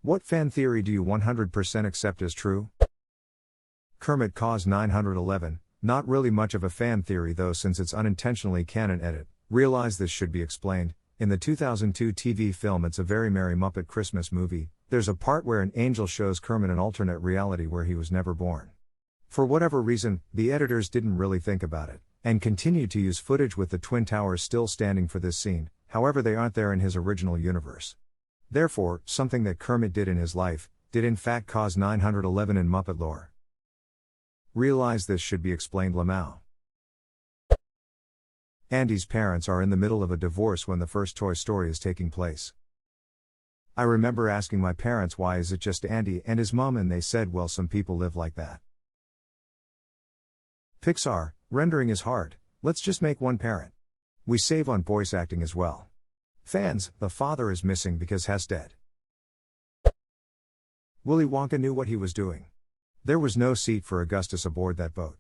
What fan theory do you 100% accept as true? Kermit Cause 911, not really much of a fan theory though since it's unintentionally canon edit, realize this should be explained. In the 2002 TV film It's a Very Merry Muppet Christmas Movie, there's a part where an angel shows Kermit an alternate reality where he was never born. For whatever reason, the editors didn't really think about it, and continued to use footage with the Twin Towers still standing for this scene, however they aren't there in his original universe. Therefore, something that Kermit did in his life, did in fact cause 911 in Muppet lore. Realize this should be explained. Lamau. Andy's parents are in the middle of a divorce when the first Toy Story is taking place. I remember asking my parents why is it just Andy and his mom, and they said well some people live like that. Pixar, rendering is hard, let's just make one parent. We save on voice acting as well. Fans, the father is missing because Hess dead. Willy Wonka knew what he was doing. There was no seat for Augustus aboard that boat.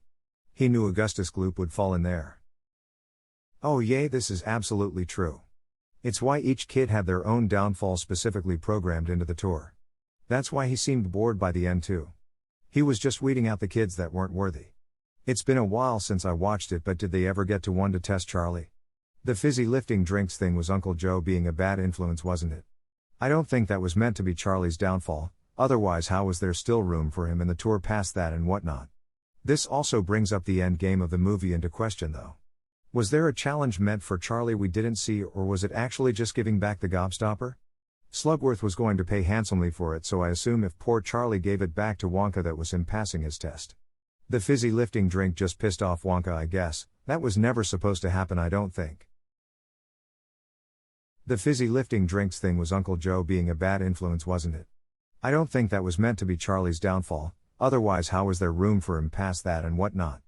He knew Augustus Gloop would fall in there. Oh yay, this is absolutely true. It's why each kid had their own downfall specifically programmed into the tour. That's why he seemed bored by the end too. He was just weeding out the kids that weren't worthy. It's been a while since I watched it, but did they ever get to one to test Charlie? The fizzy lifting drinks thing was Uncle Joe being a bad influence, wasn't it? I don't think that was meant to be Charlie's downfall, otherwise how was there still room for him in the tour past that and whatnot? This also brings up the end game of the movie into question though. Was there a challenge meant for Charlie we didn't see, or was it actually just giving back the gobstopper? Slugworth was going to pay handsomely for it, so I assume if poor Charlie gave it back to Wonka that was him passing his test. The fizzy lifting drink just pissed off Wonka, I guess. That was never supposed to happen, I don't think. The fizzy lifting drinks thing was Uncle Joe being a bad influence, wasn't it? I don't think that was meant to be Charlie's downfall, otherwise how was there room for him past that and whatnot?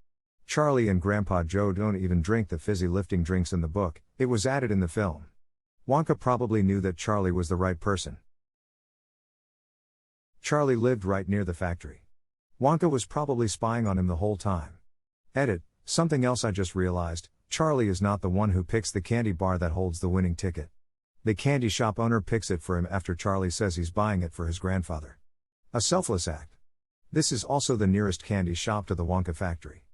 Charlie and Grandpa Joe don't even drink the fizzy lifting drinks in the book, it was added in the film. Wonka probably knew that Charlie was the right person. Charlie lived right near the factory. Wonka was probably spying on him the whole time. Edit, something else I just realized, Charlie is not the one who picks the candy bar that holds the winning ticket. The candy shop owner picks it for him after Charlie says he's buying it for his grandfather. A selfless act. This is also the nearest candy shop to the Wonka factory.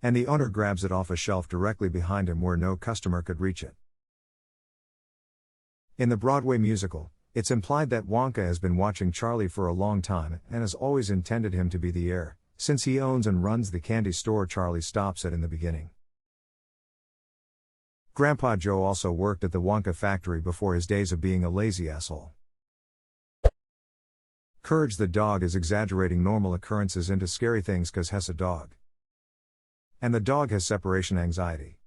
And the owner grabs it off a shelf directly behind him where no customer could reach it. In the Broadway musical, it's implied that Wonka has been watching Charlie for a long time and has always intended him to be the heir, since he owns and runs the candy store Charlie stops at in the beginning. Grandpa Joe also worked at the Wonka factory before his days of being a lazy asshole. Courage the dog is exaggerating normal occurrences into scary things cause Hess a dog. And the dog has separation anxiety.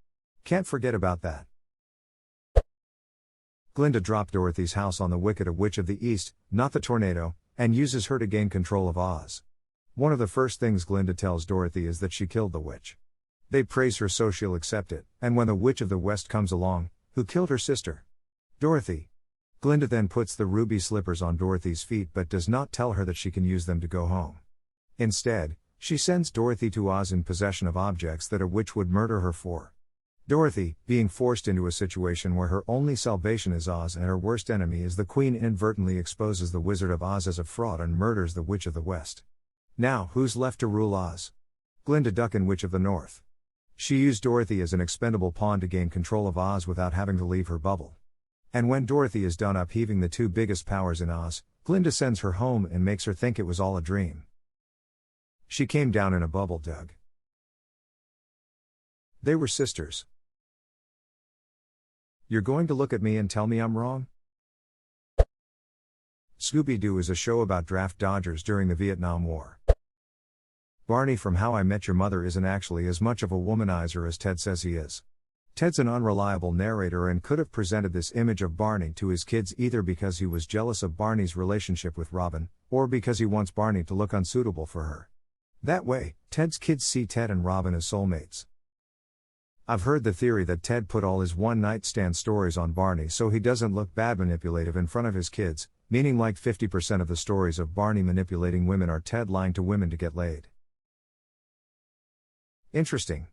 Can't forget about that. Glinda dropped Dorothy's house on the Wicked Witch of the East, not the tornado, and uses her to gain control of Oz. One of the first things Glinda tells Dorothy is that she killed the witch. They praise her so she'll accept it, and when the Witch of the West comes along, who killed her sister? Dorothy. Glinda then puts the ruby slippers on Dorothy's feet but does not tell her that she can use them to go home. Instead, she sends Dorothy to Oz in possession of objects that a witch would murder her for. Dorothy, being forced into a situation where her only salvation is Oz and her worst enemy is the Queen, inadvertently exposes the Wizard of Oz as a fraud and murders the Witch of the West. Now, who's left to rule Oz? Glinda Duck, Witch of the North. She used Dorothy as an expendable pawn to gain control of Oz without having to leave her bubble. And when Dorothy is done upheaving the two biggest powers in Oz, Glinda sends her home and makes her think it was all a dream. She came down in a bubble, Doug. They were sisters. You're going to look at me and tell me I'm wrong? Scooby-Doo is a show about draft dodgers during the Vietnam War. Barney from How I Met Your Mother isn't actually as much of a womanizer as Ted says he is. Ted's an unreliable narrator and could have presented this image of Barney to his kids either because he was jealous of Barney's relationship with Robin, or because he wants Barney to look unsuitable for her. That way, Ted's kids see Ted and Robin as soulmates. I've heard the theory that Ted put all his one-night stand stories on Barney so he doesn't look bad manipulative in front of his kids, meaning like 50% of the stories of Barney manipulating women are Ted lying to women to get laid. Interesting.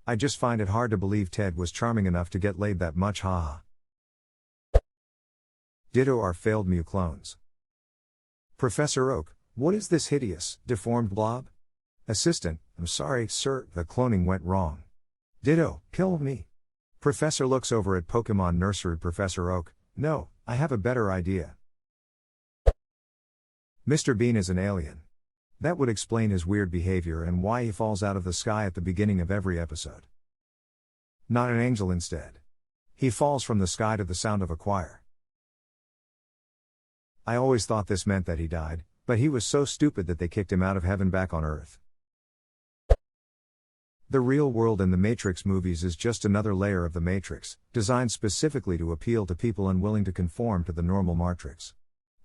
I just find it hard to believe Ted was charming enough to get laid that much, haha. Ditto are failed Mew clones. Professor Oak, what is this hideous, deformed blob? Assistant, I'm sorry, sir, the cloning went wrong. Ditto, kill me. Professor looks over at Pokemon Nursery. Professor Oak, no, I have a better idea. Mr. Bean is an alien. That would explain his weird behavior and why he falls out of the sky at the beginning of every episode. Not an angel instead. He falls from the sky to the sound of a choir. I always thought this meant that he died, but he was so stupid that they kicked him out of heaven back on Earth. The real world in the Matrix movies is just another layer of the Matrix, designed specifically to appeal to people unwilling to conform to the normal matrix.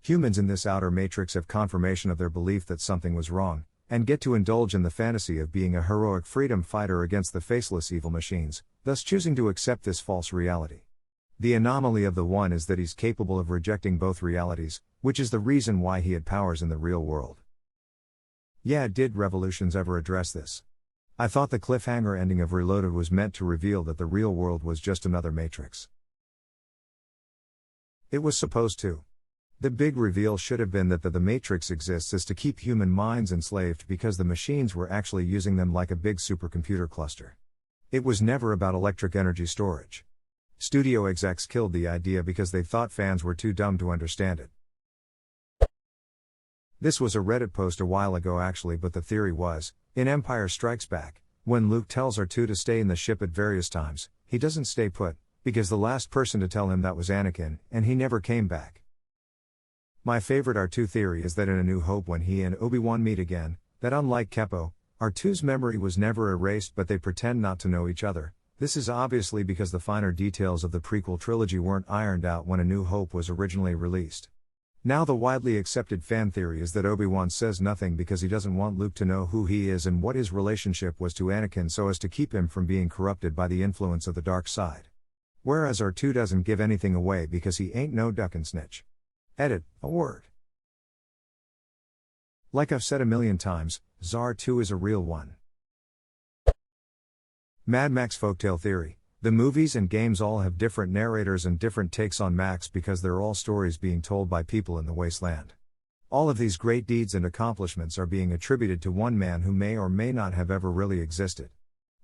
Humans in this outer matrix have confirmation of their belief that something was wrong, and get to indulge in the fantasy of being a heroic freedom fighter against the faceless evil machines, thus choosing to accept this false reality. The anomaly of the one is that he's capable of rejecting both realities, which is the reason why he had powers in the real world. Yeah, did Revolutions ever address this? I thought the cliffhanger ending of Reloaded was meant to reveal that the real world was just another matrix. It was supposed to. The big reveal should have been that the matrix exists is to keep human minds enslaved because the machines were actually using them like a big supercomputer cluster. It was never about electric energy storage. Studio execs killed the idea because they thought fans were too dumb to understand it. This was a Reddit post a while ago actually, but the theory was, in Empire Strikes Back, when Luke tells R2 to stay in the ship at various times, he doesn't stay put, because the last person to tell him that was Anakin, and he never came back. My favorite R2 theory is that in A New Hope when he and Obi-Wan meet again, that unlike Keppo, R2's memory was never erased but they pretend not to know each other. This is obviously because the finer details of the prequel trilogy weren't ironed out when A New Hope was originally released. Now the widely accepted fan theory is that Obi-Wan says nothing because he doesn't want Luke to know who he is and what his relationship was to Anakin so as to keep him from being corrupted by the influence of the dark side. Whereas R2 doesn't give anything away because he ain't no duck and snitch. Edit, a word. Like I've said a million times, Zar 2 is a real one. Mad Max Folktale Theory. The movies and games all have different narrators and different takes on Max because they're all stories being told by people in the wasteland. All of these great deeds and accomplishments are being attributed to one man who may or may not have ever really existed.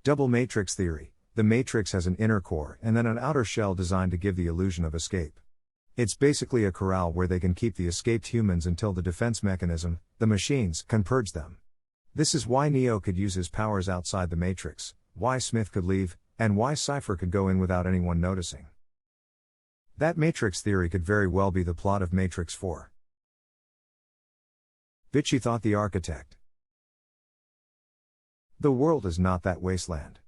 Double Matrix Theory. The Matrix has an inner core and then an outer shell designed to give the illusion of escape. It's basically a corral where they can keep the escaped humans until the defense mechanism, the machines, can purge them. This is why Neo could use his powers outside the Matrix, why Smith could leave, and why Cypher could go in without anyone noticing. That Matrix theory could very well be the plot of Matrix 4. Bitchy thought the architect. The world is not that wasteland.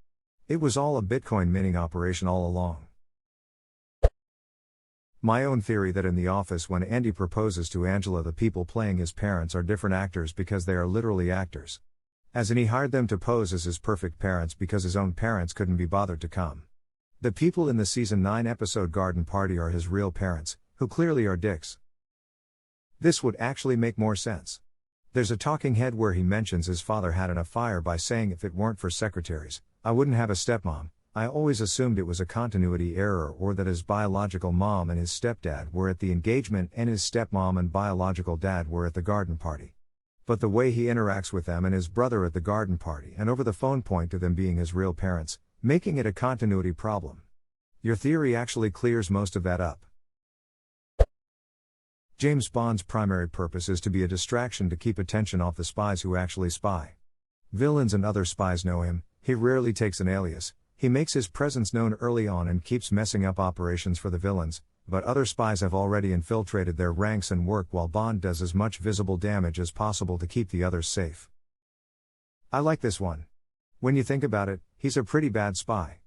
It was all a Bitcoin mining operation all along. My own theory that in The Office when Andy proposes to Angela the people playing his parents are different actors because they are literally actors. As in he hired them to pose as his perfect parents because his own parents couldn't be bothered to come. The people in the season 9 episode Garden Party are his real parents, who clearly are dicks. This would actually make more sense. There's a talking head where he mentions his father had an affair by saying if it weren't for secretaries, I wouldn't have a stepmom. I always assumed it was a continuity error or that his biological mom and his stepdad were at the engagement and his stepmom and biological dad were at the garden party. But the way he interacts with them and his brother at the garden party and over the phone point to them being his real parents, making it a continuity problem. Your theory actually clears most of that up. James Bond's primary purpose is to be a distraction to keep attention off the spies who actually spy. Villains and other spies know him, he rarely takes an alias, he makes his presence known early on and keeps messing up operations for the villains, but other spies have already infiltrated their ranks and work while Bond does as much visible damage as possible to keep the others safe. I like this one. When you think about it, he's a pretty bad spy.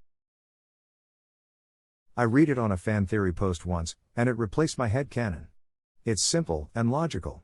I read it on a fan theory post once, and it replaced my headcanon. It's simple and logical.